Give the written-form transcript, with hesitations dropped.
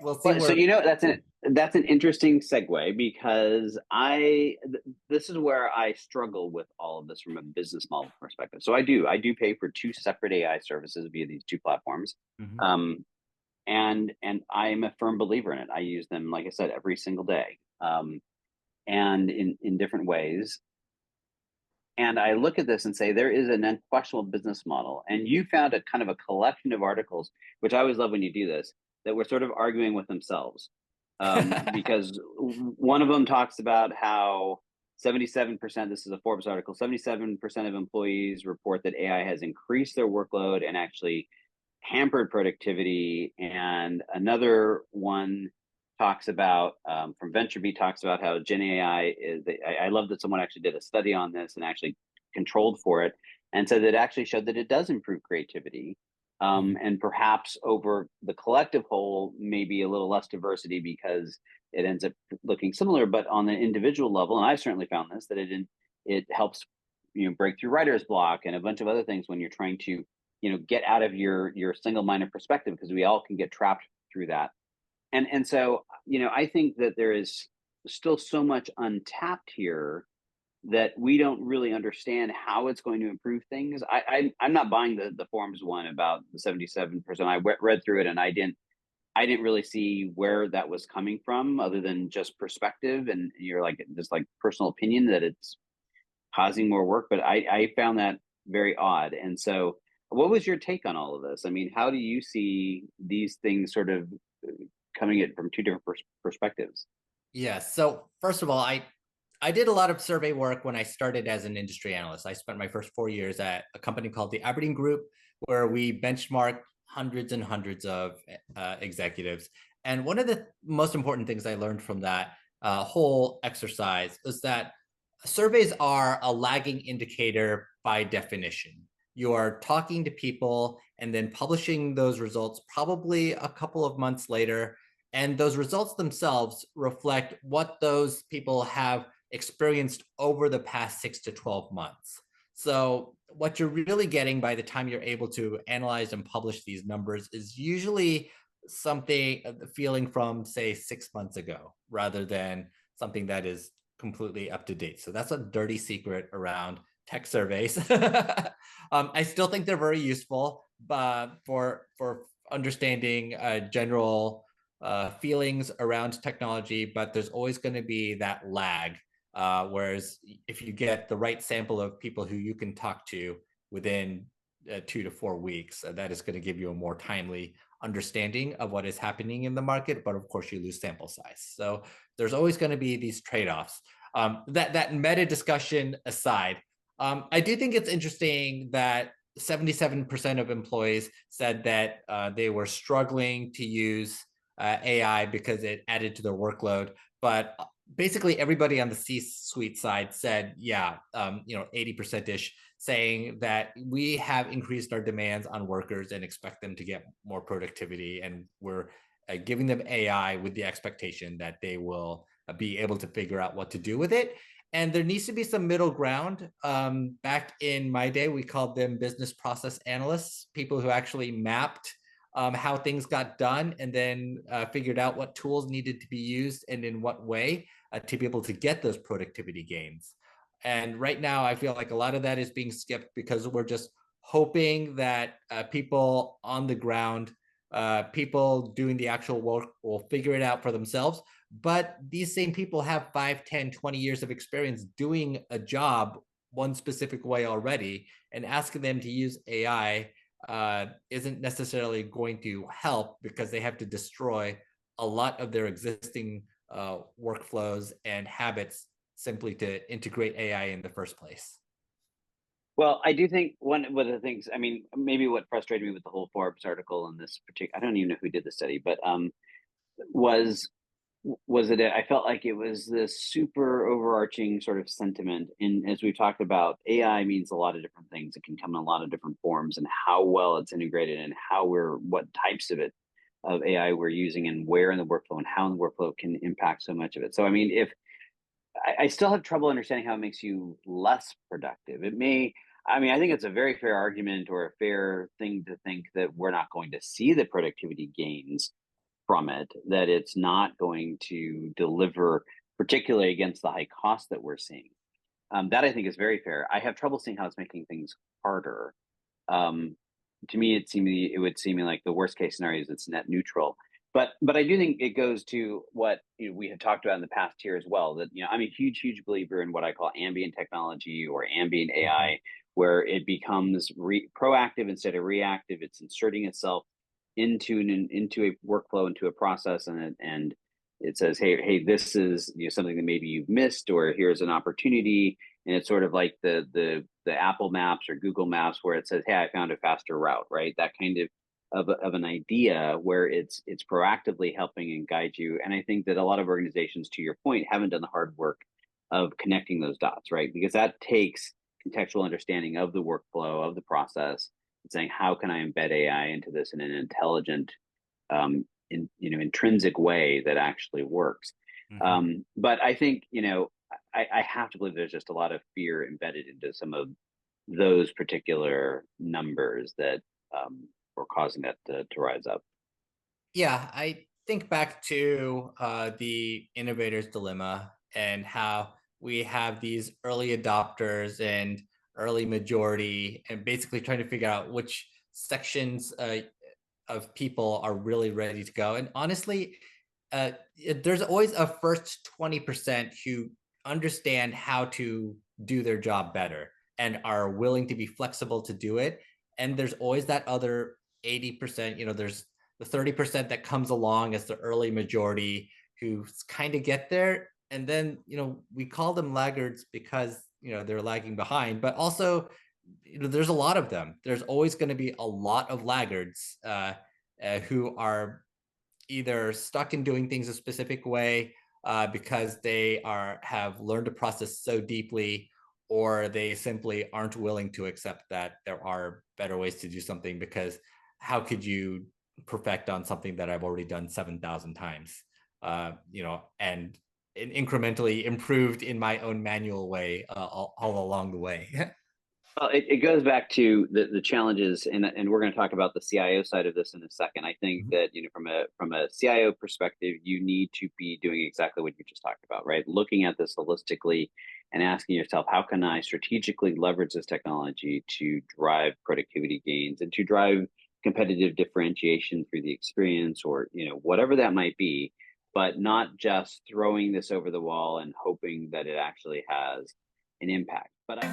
we'll see Well, so where. that's an interesting segue because this is where I struggle with all of this from a business model perspective. So I do pay for two separate AI services via these two platforms, Mhm. um, and I'm a firm believer in it. I use them, like I said, every single day, and in different ways. And I look at this and say there is an unquestionable business model. And you found a kind of a collection of articles, which I always love when you do this, that were sort of arguing with themselves. Because one of them talks about how 77%, this is a Forbes article, 77% of employees report that AI has increased their workload and actually hampered productivity. And another one talks about from VentureBeat talks about how Gen AI is. I love that someone actually did a study on this and actually controlled for it, and said that it actually showed that it does improve creativity. Mhm. And perhaps over the collective whole, maybe a little less diversity because it ends up looking similar. But on the individual level, and I've certainly found this, that it helps break through writer's block and a bunch of other things when you're trying to get out of your single-minded perspective, because we all can get trapped through that. And so I think that there is still so much untapped here that we don't really understand how it's going to improve things. I'm not buying the forums one about the 77%. I read through it and I didn't really see where that was coming from other than just perspective and you're like just like personal opinion that it's causing more work. But I found that very odd. And so what was your take on all of this? I mean, how do you see these things sort of coming at from two different perspectives? Yeah. So first of all, I did a lot of survey work when I started as an industry analyst. I spent my first 4 years at a company called the Aberdeen Group, where we benchmarked hundreds and hundreds of executives. And one of the most important things I learned from that whole exercise is that surveys are a lagging indicator by definition. You are talking to people and then publishing those results probably a couple of months later. And those results themselves reflect what those people have experienced over the past 6 to 12 months. So, what you're really getting by the time you're able to analyze and publish these numbers is usually something, the feeling from, say, 6 months ago, rather than something that is completely up to date. So, that's a dirty secret around tech surveys. I still think they're very useful for understanding general feelings around technology, but there's always going to be that lag. Whereas if you get the right sample of people who you can talk to within 2 to 4 weeks, that is going to give you a more timely understanding of what is happening in the market. But of course, you lose sample size. So there's always going to be these trade-offs. That meta discussion aside, I do think it's interesting that 77% of employees said that they were struggling to use AI because it added to their workload. But basically, everybody on the C-suite side said, yeah, 80% ish, saying that we have increased our demands on workers and expect them to get more productivity. And we're giving them AI with the expectation that they will be able to figure out what to do with it. And there needs to be some middle ground. Back in my day, we called them business process analysts, people who actually mapped how things got done and then figured out what tools needed to be used and in what way to be able to get those productivity gains. And right now, I feel like a lot of that is being skipped because we're just hoping that people on the ground, people doing the actual work will figure it out for themselves. But these same people have 5, 10, 20 years of experience doing a job one specific way already, and asking them to use AI isn't necessarily going to help because they have to destroy a lot of their existing workflows and habits simply to integrate AI in the first place. Well, I do think one of the things, I mean, maybe what frustrated me with the whole Forbes article in this particular, I don't even know who did the study, but was was it I felt like it was this super overarching sort of sentiment. And as we've talked about, AI means a lot of different things. It can come in a lot of different forms, and how well it's integrated and what types of AI we're using and where in the workflow and how in the workflow can impact so much of it. So I mean, if I still have trouble understanding how it makes you less productive. It may, I mean, I think it's a very fair argument or a fair thing to think that we're not going to see the productivity gains from it, that it's not going to deliver, particularly against the high cost that we're seeing. That I think is very fair. I have trouble seeing how it's making things harder. Um, to me, it would seem like the worst case scenario is it's net neutral. But I do think it goes to what we had talked about in the past here as well. That I'm a huge believer in what I call ambient technology or ambient Mhm. AI, where it becomes proactive instead of reactive. It's inserting itself into a workflow, into a process, and it says, hey, this is something that maybe you've missed, or here's an opportunity. And it's sort of like the Apple Maps or Google Maps, where it says, hey, I found a faster route, right? That kind of an idea where it's proactively helping and guide you. And I think that a lot of organizations, to your point, haven't done the hard work of connecting those dots, right? Because that takes contextual understanding of the workflow, of the process, and saying, how can I embed AI into this in an intelligent, intrinsic way that actually works. Mhm. But I think I have to believe there's just a lot of fear embedded into some of those particular numbers that were causing that to rise up. Yeah, I think back to the innovator's dilemma and how we have these early adopters and early majority, and basically trying to figure out which sections of people are really ready to go. And honestly, there's always a first 20% who understand how to do their job better and are willing to be flexible to do it. And there's always that other 80%, there's the 30% that comes along as the early majority who kind of get there. And then, we call them laggards because, they're lagging behind, but also, there's a lot of them. There's always going to be a lot of laggards who are either stuck in doing things a specific way because they have learned to process so deeply, or they simply aren't willing to accept that there are better ways to do something, because how could you perfect on something that I've already done 7,000 times, and incrementally improved in my own manual way all along the way. Well, it goes back to the challenges, and we're going to talk about the CIO side of this in a second. I think Mhm. that from a CIO perspective, you need to be doing exactly what you just talked about, right? Looking at this holistically and asking yourself, how can I strategically leverage this technology to drive productivity gains and to drive competitive differentiation through the experience, or whatever that might be, but not just throwing this over the wall and hoping that it actually has an impact. But